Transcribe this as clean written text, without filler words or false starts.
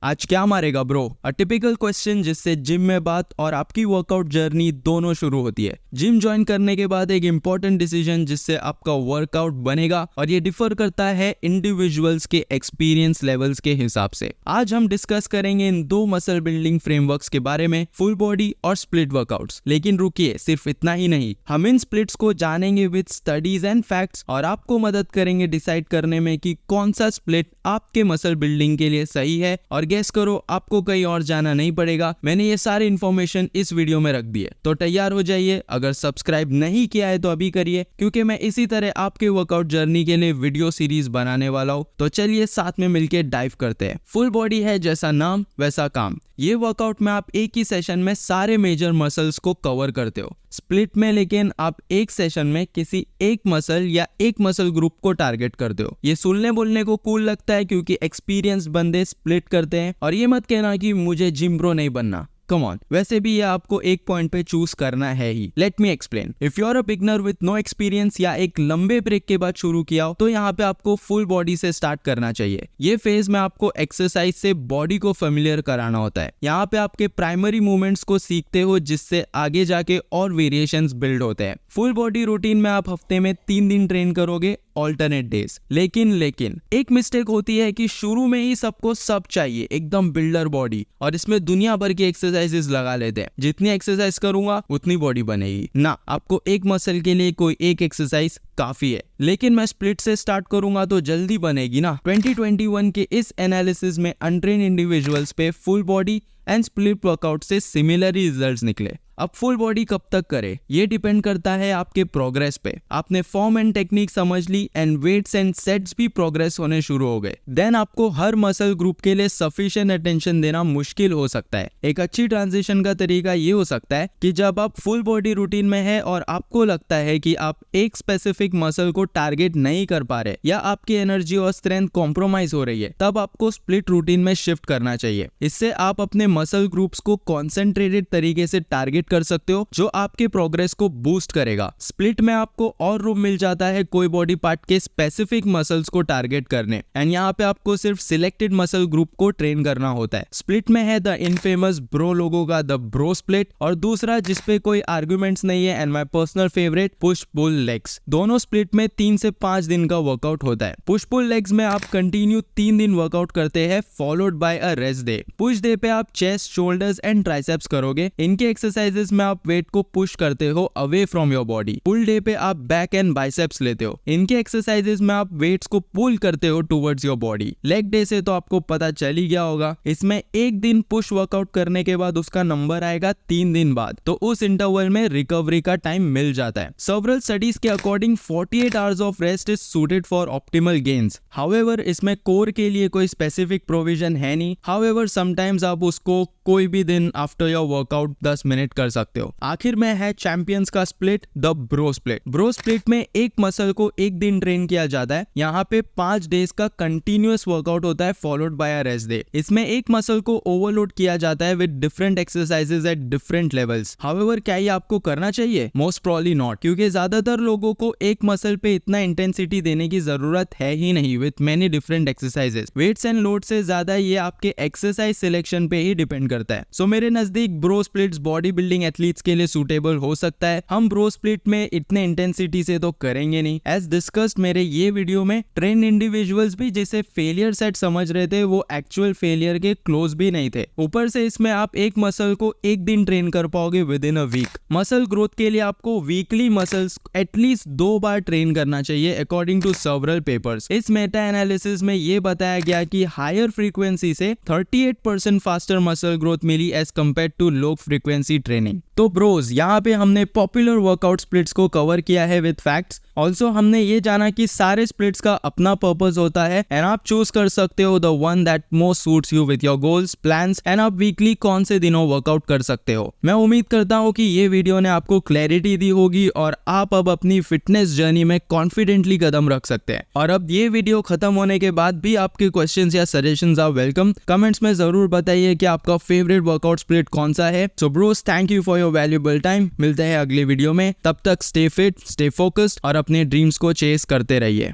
आज क्या मारेगा ब्रो? अ टिपिकल क्वेश्चन जिससे जिम में बात और आपकी वर्कआउट जर्नी दोनों शुरू होती है। जिम ज्वाइन करने के बाद एक इंपॉर्टेंट डिसीजन जिससे आपका वर्कआउट बनेगा और ये डिफर करता है इंडिविजुअल्स के एक्सपीरियंस लेवल्स के हिसाब से। आज हम डिस्कस करेंगे इन दो मसल बिल्डिंग फ्रेमवर्क्स के बारे में, फुल बॉडी और स्प्लिट वर्कआउट्स। लेकिन रुकिए, सिर्फ इतना ही नहीं, हम इन स्प्लिट्स को जानेंगे विद स्टडीज एंड फैक्ट्स और आपको मदद करेंगे डिसाइड करने में कि कौन सा स्प्लिट आपके मसल बिल्डिंग के लिए सही है। और गेस करो, आपको कहीं और जाना नहीं पड़ेगा। मैंने ये सारी इन्फॉर्मेशन इस वीडियो में रख दी है, तो तैयार हो जाइए। अगर सब्सक्राइब नहीं किया है तो अभी करिए, क्योंकि मैं इसी तरह आपके वर्कआउट जर्नी के लिए वीडियो सीरीज बनाने वाला हूँ। तो चलिए साथ में मिलकर डाइव करते हैं। फुल बॉडी है जैसा नाम वैसा काम। ये वर्कआउट में आप एक ही सेशन में सारे मेजर मसल्स को कवर करते हो। स्प्लिट में लेकिन आप एक सेशन में किसी एक मसल या एक मसल ग्रुप को टारगेट करते हो। ये सुनने बोलने को कूल लगता है क्योंकि एक्सपीरियंस बंदे स्प्लिट करते हैं। और ये मत कहना कि मुझे जिम ब्रो नहीं बनना, कम ऑन, वैसे भी ये आपको एक पॉइंट पे चूज करना है ही। Let me explain. If you are a beginner with no experience या एक लंबे ब्रेक के बाद शुरू किया हो, तो यहाँ पे आपको फुल बॉडी से स्टार्ट करना चाहिए। ये फेज में आपको एक्सरसाइज से बॉडी को फेमिलियर कराना होता है। यहाँ पे आपके प्राइमरी मूवमेंट्स को सीखते हो, जिससे आगे जाके और वेरिएशंस बिल्ड होते हैं। फुल बॉडी रूटीन में आप हफ्ते में 3 दिन ट्रेन करोगे, ऑल्टरनेट डेज। लेकिन एक मिस्टेक होती है कि शुरू में ही सबको सब चाहिए, एकदम बिल्डर बॉडी, और इसमें दुनिया भर की एक्सरसाइजेस लगा लेते हैं। जितनी एक्सरसाइज करूंगा उतनी बॉडी बनेगी ना, आपको एक मसल के लिए कोई एक एक्सरसाइज काफी है। लेकिन मैं स्प्लिट से स्टार्ट करूंगा तो जल्दी बनेगी ना। 2021 के इस एनालिसिस में अनट्रेन इंडिविजुअल्स पे full body and split workout से सिमिलर रिजल्ट्स निकले। अब फुल बॉडी कब तक करे, ये डिपेंड करता है आपके प्रोग्रेस पे। आपने फॉर्म एंड टेक्निक समझ ली एंड वेट्स एंड सेट्स भी प्रोग्रेस होने शुरू हो गए, देन आपको हर मसल ग्रुप के लिए सफिशिएंट अटेंशन देना मुश्किल हो सकता है। एक अच्छी ट्रांजिशन का तरीका ये हो सकता है कि जब आप फुल बॉडी रूटीन में है और आपको लगता है कि आप एक स्पेसिफिक मसल को टारगेट नहीं कर पा रहे या आपकी एनर्जी और स्ट्रेंथ कॉम्प्रोमाइज हो रही है, तब आपको स्प्लिट रूटीन में शिफ्ट करना चाहिए। इससे आप अपने मसल ग्रुप्स को कॉन्सेंट्रेटेड तरीके से टारगेट कर सकते हो, जो आपके प्रोग्रेस को बूस्ट करेगा। स्प्लिट में आपको और रूम मिल जाता है कोई बॉडी पार्ट के स्पेसिफिक मसल्स को टारगेट करने, एंड यहाँ पे आपको सिर्फ सिलेक्टेड मसल ग्रुप को ट्रेन करना होता है। स्प्लिट में है द इनफेमस ब्रो लोगो का द ब्रो स्प्लिट, और दूसरा जिसपे कोई आर्गुमेंट्स नहीं है and my personal favourite, push pull legs. दोनों स्प्लिट में 3 से 5 दिन का वर्कआउट होता है। पुश पुल लेग्स में आप कंटिन्यू 3 दिन वर्कआउट करते हैं, followed by a rest day. Push day पे आप चेस्ट, शोल्डर्स एंड ट्राइसेप्स करोगे। इनके एक्सरसाइजेस में आप वेट को पुश करते हो away from your body. Pull day पे आप बैक एंड बाइसेप्स लेते हो। इनके एक्सरसाइजेस में आप वेट्स को पुल करते हो towards your body. Leg day से तो आपको पता चल ही गया होगा, इसमें एक दिन पुश वर्कआउट करने के बाद उसका नंबर आएगा 3 दिन बाद, तो उस इंटरवल में रिकवरी का टाइम मिल जाता है। सेवरल स्टडीज के according 48 hours of rest is suited for optimal gains. However इसमें कोर के लिए कोई स्पेसिफिक प्रोविजन है नहीं। हाउएवर समटाइम्स आप उसको कोई भी दिन आफ्टर योर वर्कआउट 10 मिनट कर सकते हो। आखिर में है चैंपियंस का split, the bro split. Bro split में एक मसल को एक दिन ट्रेन किया जाता है। यहाँ पे 5 डेज का कंटिन्यूअस वर्कआउट होता है, followed by a rest day. इसमें एक मसल को ओवरलोड किया जाता है with different exercises at different levels. However क्या ये आपको करना चाहिए? मोस्ट प्रोबब्ली नॉट, क्योंकि ज्यादातर लोगों को एक मसल पे इतना इंटेंसिटी देने की जरूरत है ही नहीं with many different exercises. Weights and load से ज्यादा ये आपके एक्सरसाइज सिलेक्शन पे ही डिपेंड करता है। सो मेरे नजदीक bro splits body building athletes के लिए सूटेबल हो सकता है। हम ब्रो स्प्लिट में इतने इंटेंसिटी से तो करेंगे नहीं। एज डिस्कस्ड मेरे ये वीडियो में, ट्रेन इंडिविजुअल्स भी जिसे फेलियर सेट समझ रहे थे, वो एक्चुअल फेलियर के क्लोज भी नहीं थे। ऊपर से इसमें आप एक मसल को एक दिन ट्रेन कर पाओगे within a week. Muscle growth के लिए आपको वीकली मसल्स एटलीस्ट 2 बार ट्रेन करना चाहिए अकॉर्डिंग टू सेवरल पेपर्स। इस मेटा एनालिसिस में ये बताया गया कि हायर फ्रीक्वेंसी से 38% फास्टर मसल ग्रोथ मिली as compared to low frequency training. तो ब्रोज, यहाँ पे हमने पॉपुलर वर्कआउट स्प्लिट्स को कवर किया है विद फैक्ट्स। ऑल्सो हमने ये जाना कि सारे स्प्लिट्स का अपना पर्पस होता है एंड आप चूज कर सकते हो the one that most suits you with your goals, plans, and आप वीकली कौन से दिनों वर्कआउट कर सकते हो। मैं उम्मीद करता हूँ कि ये वीडियो ने आपको क्लैरिटी दी होगी और आप अब अपनी फिटनेस जर्नी में कॉन्फिडेंटली कदम रख सकते हैं। और अब ये वीडियो खत्म होने के बाद भी आपके क्वेश्चंस या सजेशंस आर वेलकम। कमेंट्स में जरूर बताइए कि आपका फेवरेट वर्कआउट स्प्लिट कौन सा है। So bros, thank you for your valuable time. मिलते हैं अगले वीडियो में, तब तक स्टे फिट, स्टे फोकस्ड और अपने ड्रीम्स को चेस करते रहिए।